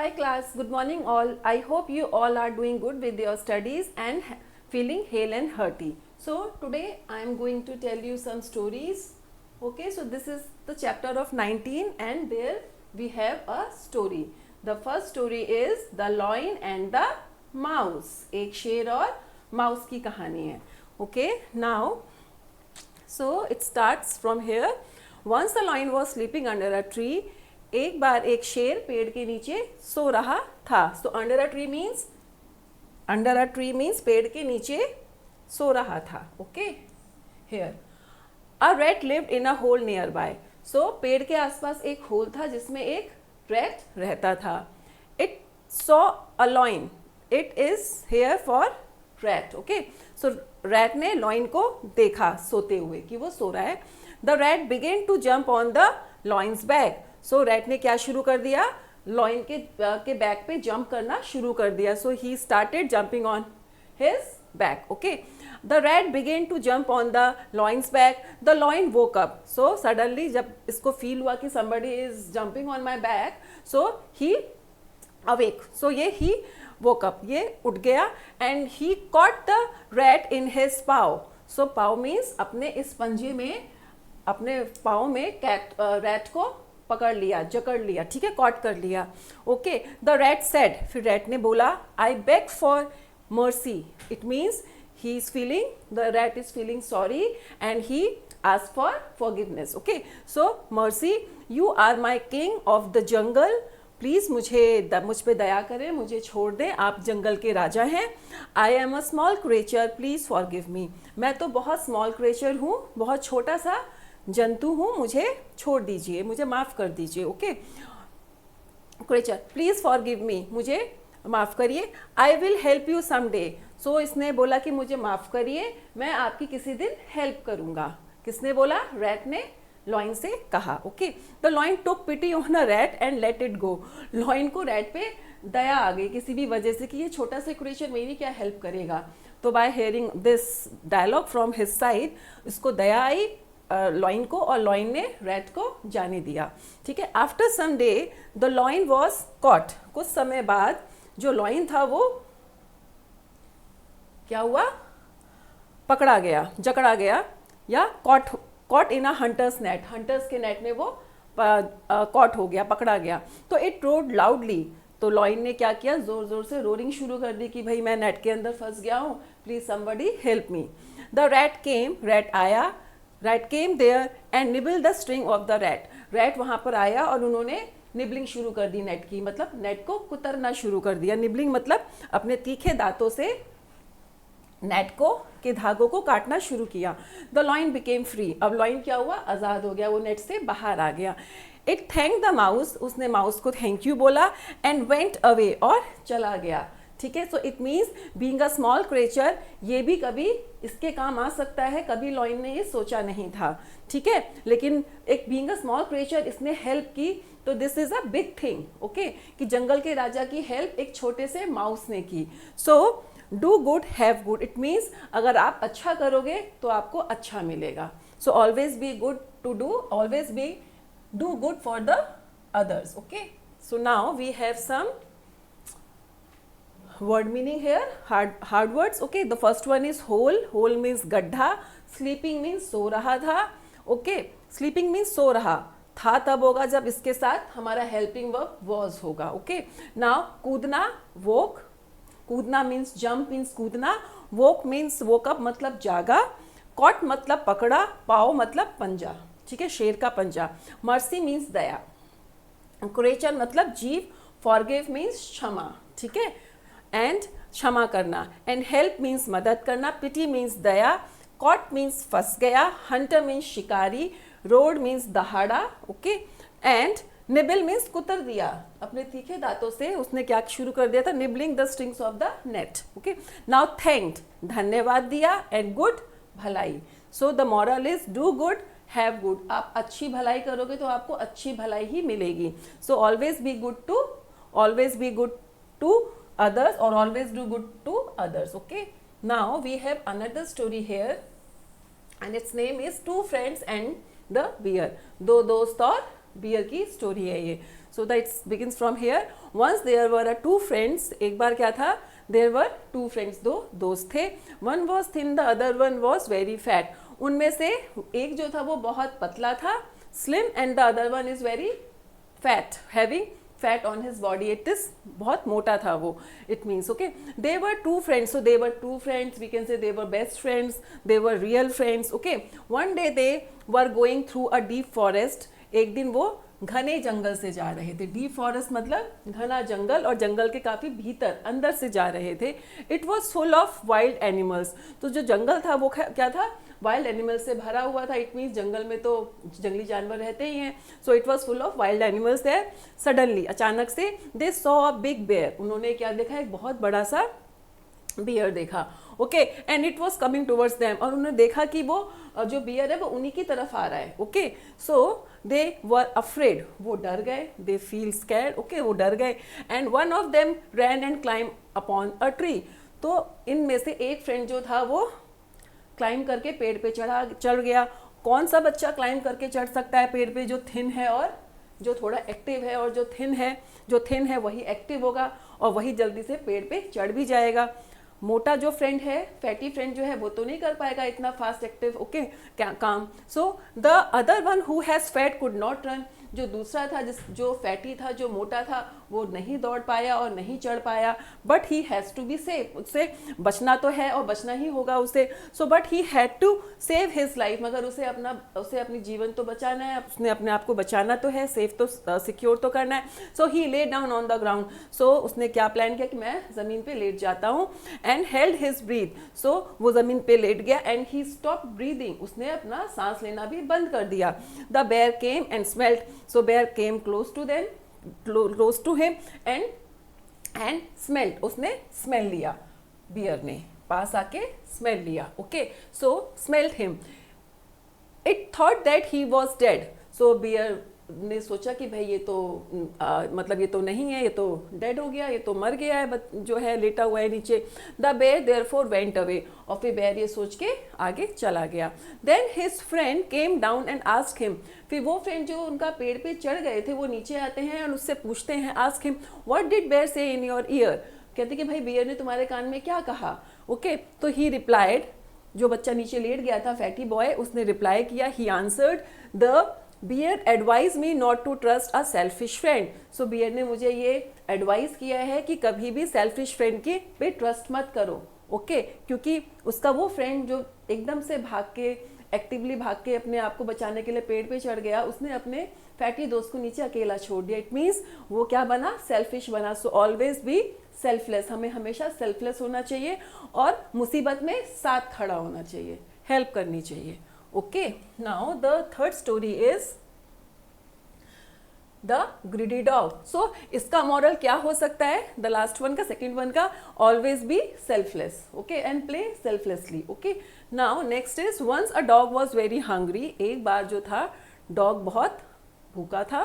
Hi class, good morning all. I hope you all are doing good with your studies and feeling hale and hearty. So today I am going to tell you some stories. Okay, so this is the chapter of 19 and there we have a story. The first story is The Lion and the Mouse. एक शेर और mouse की कहानी है. Okay, now so it starts from here. Once the lion was sleeping under a tree. एक बार एक शेर पेड़ के नीचे सो रहा था. So under a tree means पेड़ के नीचे सो रहा था. Okay, here a rat lived in a hole nearby. So पेड़ के आसपास एक होल था जिसमें एक रैट रहता था. It saw a lion. It is hare for rat. Okay, so rat ने लॉइन को देखा सोते हुए कि वो सो रहा है. The rat began to jump on the lion's back. So rat ने क्या शुरू कर दिया? लॉइन के बैक पे जंप करना शुरू कर दिया. So he started jumping on his back. Okay, the rat began to jump on the lion's back. The lion woke up. So suddenly जब इसको फील हुआ कि somebody is jumping on my back, so he awake. So ये he woke up, ये उठ गया and he caught the rat in his paw. So paw means अपने इस पंजे में, अपने पाव में रैट को पकड़ लिया, जकड़ लिया. ठीक है, कॉट कर लिया. Okay, the rat said. फिर रैट ने बोला I beg for mercy. It means he is feeling, the rat is feeling sorry and he ask for forgiveness. Okay, so mercy, you are my king of the jungle. Please मुझ पे दया करें, मुझे छोड़ दें, आप जंगल के राजा हैं. I am a small creature, please forgive मी. मैं तो बहुत स्मॉल क्रिएचर हूँ, बहुत छोटा सा जंतु हूँ, मुझे छोड़ दीजिए, मुझे माफ़ कर दीजिए. Okay, creature, please forgive me, मुझे माफ़ करिए. I will help you someday. So इसने बोला कि मुझे माफ़ करिए, मैं आपकी किसी दिन हेल्प करूँगा. किसने बोला? रैट ने लॉइन से कहा. Okay, the lion took pity on a rat and let it go. Lion को रैट पे दया आ गई किसी भी वजह से कि ये छोटा सा क्रिएचर मेरी क्या हेल्प करेगा. तो by hearing this dialogue from his side, इसको दया आई लॉइन को और लॉइन ने रैट को जाने दिया. ठीक है, after some day the lion was caught. कुछ समय बाद जो लॉइन था वो क्या हुआ? पकड़ा गया, जकड़ा गया, या caught in a hunters net. Hunters के नेट में वो कॉट हो गया, पकड़ा गया. तो इट रोड लाउडली. तो लॉइन ने क्या किया? जोर जोर से रोरिंग शुरू कर दी कि भाई मैं नेट के अंदर फंस गया हूँ, please somebody help me. The rat came. Rat आया. Rat came there and nibble the string of the rat. Rat वहाँ पर आया और उन्होंने निबलिंग शुरू कर दी नेट की, मतलब नेट को कुतरना शुरू कर दिया. निबलिंग मतलब अपने तीखे दांतों से नेट को के धागों को काटना शुरू किया. The lion became free. अब लॉइन क्या हुआ? आज़ाद हो गया, वो नेट से बाहर आ गया. It thank the mouse. उसने माउस को थैंक यू बोला एंड वेंट अवे, और चला गया. ठीक है, सो it means being a small creature, ये भी कभी इसके काम आ सकता है, कभी लॉइन ने ये सोचा नहीं था. ठीक है, लेकिन एक बीइंग अ स्मॉल क्रिएचर इसने हेल्प की, तो this is a big thing. Okay, कि जंगल के राजा की हेल्प एक छोटे से माउस ने की. So do good have good. It means अगर आप अच्छा करोगे तो आपको अच्छा मिलेगा. So always be good to do, always be do good for the others. Okay, so now we have some word meaning here, hard words. Okay, the first one is hole. Hole means गड्ढा. Sleeping means सो रहा था. Okay, sleeping means सो रहा था तब होगा जब इसके साथ हमारा helping verb was होगा. Okay, now कूदना, woke. कूदना means jump means कूदना. woke means woke up मतलब जागा. caught मतलब पकड़ा. पाव मतलब पंजा. ठीक है, शेर का पंजा. mercy means दया. क्रिएचर मतलब जीव. फॉरगिव मीन्स क्षमा. ठीक है, एंड क्षमा करना. एंड हेल्प मीन्स मदद करना. पिटी मीन्स दया. कॉट मीन्स फंस गया. हंटर मीन्स शिकारी. रोड मीन्स दहाड़ा. ओके, एंड निबल मीन्स कुतर दिया. अपने तीखे दांतों से उसने क्या शुरू कर दिया था? Nibbling the strings of the net. Okay, now thanked, धन्यवाद दिया. एंड गुड, भलाई. So the moral is do good have good. आप अच्छी भलाई करोगे तो आपको अच्छी भलाई ही मिलेगी. So always be good to others or always do good to others. Okay, now we have another story here and its name is Two Friends and the Bear. दो दोस्त और बियर की स्टोरी है ये. So that it's begins from here. Once there were a two friends, एक बार क्या था, देयर वर टू फ्रेंड्स, दो दोस्त थे. One was thin, the other one was very fat. उनमें से एक जो था वो बहुत पतला था, slim, and the other one is very fat, having fat on his body. It is बहुत मोटा था वो. It means okay, they were two friends. So they were two friends, we can say they were best friends, they were real friends. Okay, one day they were going through a deep forest. एक दिन वो घने जंगल से जा रहे थे. Deep forest मतलब घना जंगल, और जंगल के काफ़ी भीतर अंदर से जा रहे थे. It was full of wild animals. तो जो जंगल था वो क्या था, वाइल्ड एनिमल्स से भरा हुआ था. इट मीन्स जंगल में तो जंगली जानवर रहते ही हैं. So it was full of wild animals there. Suddenly, अचानक से, they saw a big bear. उन्होंने क्या देखा, एक बहुत बड़ा सा बियर देखा. Okay, and it was coming towards them. और उन्होंने देखा कि वो जो बियर है वो उन्हीं की तरफ आ रहा है. Okay, so they were afraid, वो डर गए. They feel scared. ओके, वो डर गए. And one of them ran and climb upon a tree. तो इनमें से एक फ्रेंड जो था वो क्लाइम करके पेड़ पे चढ़ गया. कौन सा बच्चा क्लाइम करके चढ़ सकता है पेड़ पे, जो थिन है और जो थोड़ा एक्टिव है. और जो थिन है वही एक्टिव होगा और वही जल्दी से पेड़ पे चढ़ भी जाएगा. मोटा जो फ्रेंड है, फैटी फ्रेंड जो है, वो तो नहीं कर पाएगा इतना फास्ट एक्टिव. ओके, काम. So the other one who has fat could not run. जो दूसरा था, जो फैटी था, जो मोटा था, वो नहीं दौड़ पाया और नहीं चढ़ पाया. But he has to be safe. उससे बचना तो है और बचना ही होगा उसे. So but he had to save his life. मगर उसे अपनी जीवन तो बचाना है, उसने अपने आप को बचाना तो है, सेफ तो सिक्योर तो करना है. So he lay down on the ground. So उसने क्या प्लान किया कि मैं ज़मीन पे लेट जाता हूँ. And held his breath. So वो ज़मीन पे लेट गया. And he stop breathing. उसने अपना सांस लेना भी बंद कर दिया. The bear came and smelled. So bear came close to him and smelled. उसने smell लिया, bear ने पास आके smell लिया. Okay, so smelled him. It thought that he was dead. So bear ने सोचा कि भाई ये तो मतलब ये तो नहीं है, ये तो डेड हो गया, ये तो मर गया है, जो है लेटा हुआ है नीचे. The bear therefore went away. और फिर बेयर ये सोच के आगे चला गया. Then his friend came down and asked him. फिर वो फ्रेंड जो उनका पेड़ पे चढ़ गए थे वो नीचे आते हैं और उससे पूछते हैं, ask him what did bear say in your year. कहते कि भाई बेयर ने तुम्हारे कान में क्या कहा. ओके, तो ही रिप्लाइड, जो बच्चा नीचे लेट गया था, फैटी बॉय, उसने रिप्लाई किया. He answered, the bear advise me not to trust a selfish friend. So bear ने मुझे ये एडवाइस किया है कि कभी भी सेल्फिश फ्रेंड के पे ट्रस्ट मत करो. ओके, क्योंकि उसका वो फ्रेंड जो एकदम से एक्टिवली भाग के अपने आप को बचाने के लिए पेड़ पे चढ़ गया, उसने अपने फैटी दोस्त को नीचे अकेला छोड़ दिया. इट मीन्स वो क्या बना, सेल्फिश बना. सो ऑलवेज बी सेल्फलेस. हमें हमेशा सेल्फलेस होना चाहिए और मुसीबत में साथ खड़ा होना चाहिए, हेल्प करनी चाहिए. Okay, now the third story is the greedy dog. So इसका मॉरल क्या हो सकता है, द लास्ट वन का, सेकेंड वन का, always be selfless. Okay, and play selflessly. Okay, now next is once a dog was very hungry. एक बार जो था डॉग बहुत भूखा था.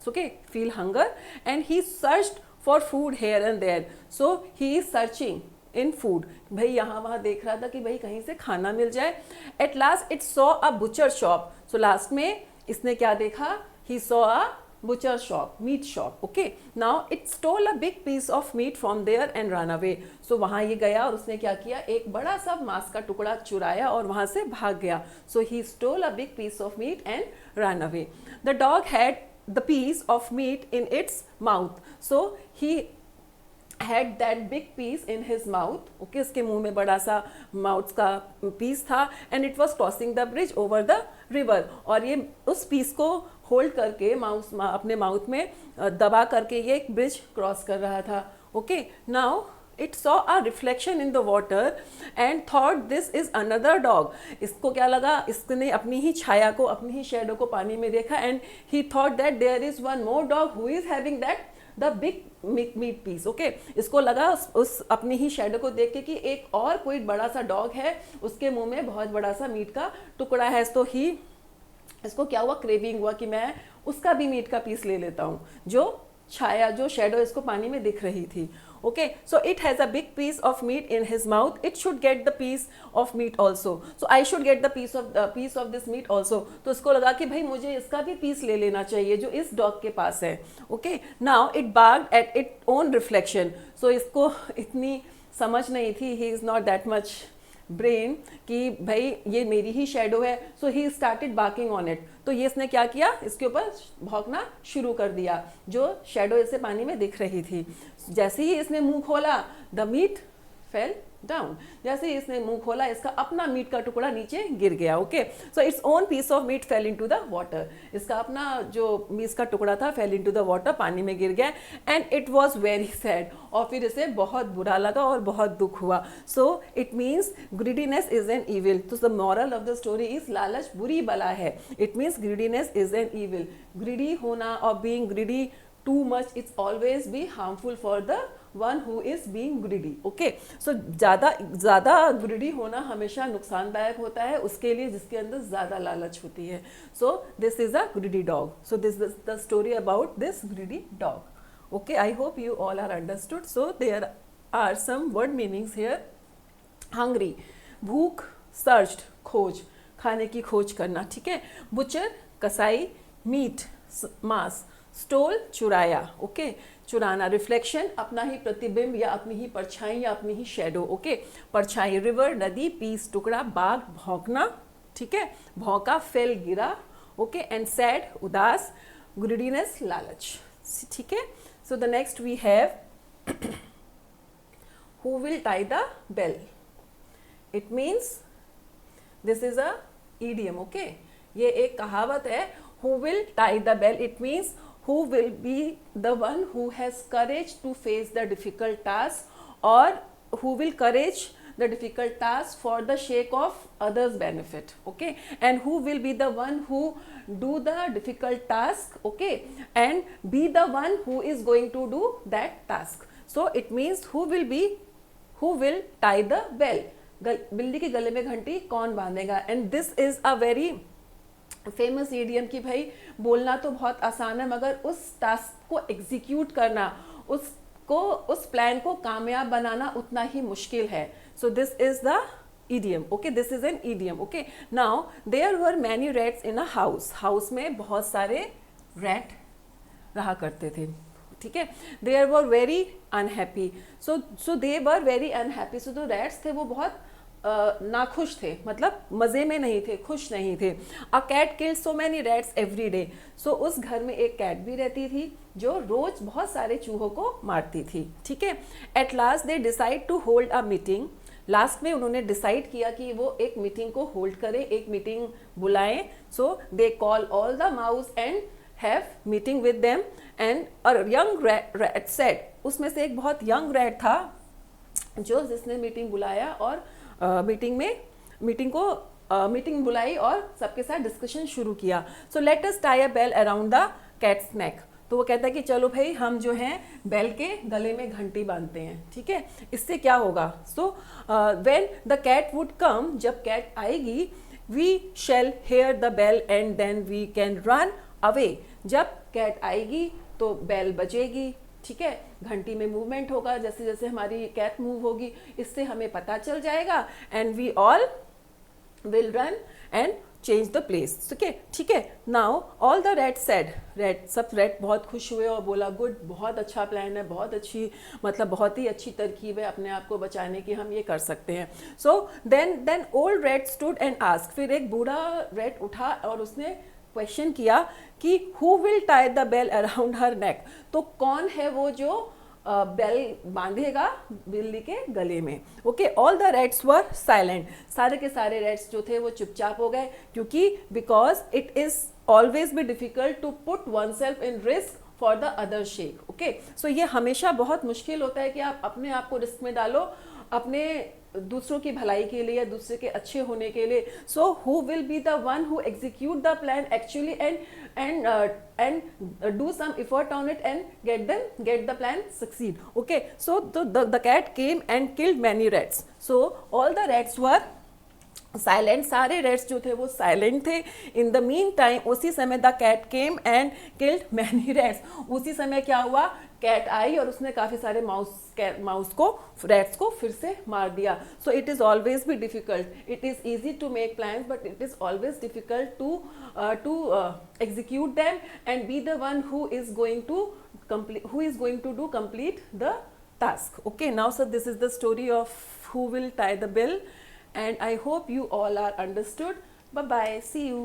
Okay, feel hunger and he searched for food here and there. So he is searching in food. भाई यहाँ वहाँ देख रहा था कि भाई कहीं से खाना मिल जाए. At last it saw a butcher shop. So last में इसने क्या देखा, he saw a butcher shop, meat shop. Okay, now it stole a big piece of meat from there and run away. So वहाँ ये गया और उसने क्या किया, एक बड़ा सा मांस का टुकड़ा चुराया और वहाँ से भाग गया. So he stole a big piece of meat and run away. The dog had the piece of meat in its mouth. So he had that big piece in his mouth. Okay, इसके मुंह में बड़ा सा mouth का piece था. and it was crossing the bridge over the river. और ये उस पीस को होल्ड करके अपने माउथ में दबा करके ये एक ब्रिज क्रॉस कर रहा था. Okay, now it saw a reflection in the water and thought this is another dog. इसको क्या लगा, इसने अपनी ही छाया को, अपनी ही शैडो को पानी में देखा. and he thought that there is one more dog who is having that the big meat piece. Okay, इसको लगा उस अपनी ही शैडो को देख के कि एक और कोई बड़ा सा डॉग है, उसके मुंह में बहुत बड़ा सा मीट का टुकड़ा है. तो इसको क्या हुआ, क्रेविंग हुआ कि मैं उसका भी मीट का पीस ले लेता हूँ जो छाया जो शेडो इसको पानी में दिख रही थी. Okay, so it has a big piece of meat in his mouth. It should get the piece of meat also. So I should get the piece of this meat also. तो उसको लगा कि भाई मुझे इसका भी पीस ले लेना चाहिए जो इस डॉग के पास है. Okay, now it barked at its own reflection. So इसको इतनी समझ नहीं थी. He is not that much brain कि भाई ये मेरी ही शेडो है. So he started barking on it. तो ये इसने क्या किया, इसके ऊपर भौंकना शुरू कर दिया जो शेडो इसे पानी में दिख रही थी. जैसे ही इसने मुंह खोला द मीट फेल डाउन. जैसे ही इसने मुंह खोला इसका अपना मीट का टुकड़ा नीचे गिर गया. Okay, so its own piece of meat fell into the water. इसका अपना जो मीट का टुकड़ा था फेल इनटू द वाटर, पानी में गिर गया. And it was very sad. और फिर इसे बहुत बुरा लगा और बहुत दुख हुआ. So it means greediness is an evil. तो the moral of the story is लालच बुरी बला है. It means greediness is an evil. Greedy होना और being greedy too much it's always be harmful for the one who is being greedy. Okay, so ज़्यादा greedy होना हमेशा नुकसानदायक होता है उसके लिए जिसके अंदर ज़्यादा लालच होती है. So this is a greedy dog. So this is the story about this greedy dog. Okay, I hope you all are understood. So there are some word meanings here. Hungry, भूख, searched, खोज, खाने की खोज करना. ठीक है. Butcher, कसाई. Meat, मांस. स्टोल, चुराया. ओके, चुराना. रिफ्लेक्शन, अपना ही प्रतिबिंब या अपनी ही परछाई या अपनी ही शेडो. ओके, परछाई. रिवर, नदी. पीस, टुकड़ा. बाघ, भौंकना. ठीक है, भौंका. फेल, गिरा. ओके, एंड सैड, उदास. ग्रीडीनेस, लालच. ठीक है. So the next we have who will tie the bell. It means this is a idiom. Okay, ये एक कहावत है. Who will tie the bell. It means who will be the one who has courage to face the difficult task or who will courage the difficult task for the sake of others benefit. Okay, and who will be the one who do the difficult task. Okay, and be the one who is going to do that task. So it means who will tie the bell. बिल्ली के गले में घंटी कौन बांधेगा. and this is a very famous idiom कि भाई बोलना तो बहुत आसान है मगर उस टास्क को एग्जीक्यूट करना, उस प्लान को कामयाब बनाना उतना ही मुश्किल है. So this is the idiom. Okay, this is an idiom. Okay, now there were many rats in a house. House में बहुत सारे रैट रहा करते थे. ठीक है. They were very unhappy. So they were very unhappy. So जो rats थे वो बहुत नाखुश थे, मतलब मज़े में नहीं थे, खुश नहीं थे. A cat killed so many rats every day. So उस घर में एक कैट भी रहती थी जो रोज बहुत सारे चूहों को मारती थी. ठीक है. At last they decide to hold a meeting. Last में उन्होंने डिसाइड किया कि वो एक मीटिंग को होल्ड करें, एक मीटिंग बुलाएं. So they call all the mouse and have meeting with them. And young rat said, उसमें से एक बहुत यंग रैट था जिसने मीटिंग बुलाया और मीटिंग बुलाई और सबके साथ डिस्कशन शुरू किया. So let us tie a bell around the cat's neck. तो वो कहता है कि चलो भाई हम जो हैं बेल के गले में घंटी बांधते हैं. ठीक है. इससे क्या होगा. So when the cat would come, जब कैट आएगी, we shall hear the bell and then we can run away. जब कैट आएगी तो बेल बजेगी. ठीक है. घंटी में मूवमेंट होगा, जैसे जैसे हमारी कैट मूव होगी इससे हमें पता चल जाएगा. And we all will run and change the place. ठीक है. Now all the rat said, सब रैट बहुत खुश हुए और बोला गुड, बहुत अच्छा प्लान है, बहुत अच्छी, मतलब बहुत ही अच्छी तरकीब है अपने आप को बचाने की, हम ये कर सकते हैं. So then old rat stood and asked. फिर एक बूढ़ा रैट उठा और उसने क्वेश्चन किया कि who will tie the bell around her neck. तो कौन है वो जो बेल बांधेगा बिल्ली के गले में. Okay, all the rats were silent. सारे के सारे रैट्स जो थे वो चुपचाप हो गए क्योंकि because it is always be difficult to put oneself in risk for the other sake. Okay, so ये हमेशा बहुत मुश्किल होता है कि आप अपने आप को रिस्क में डालो अपने दूसरों की भलाई के लिए या दूसरे के अच्छे होने के लिए. So who will be the one who execute the plan actually and do some effort on it and get the plan succeed. Okay, so the cat came and killed many rats. So all the rats were silent, सारे rates जो थे वो silent थे। In the mean time, उसी समय the cat came and killed many rats, उसी समय क्या हुआ, कैट आई और उसने काफ़ी सारे माउस को, रैट्स को फिर से मार दिया। So it is always be difficult, it is easy to make plans but it is always difficult to execute them and be the one who is going to complete the task. Okay, now so this is the story of who will tie the bill, and I hope you all are understood. Bye bye, see you.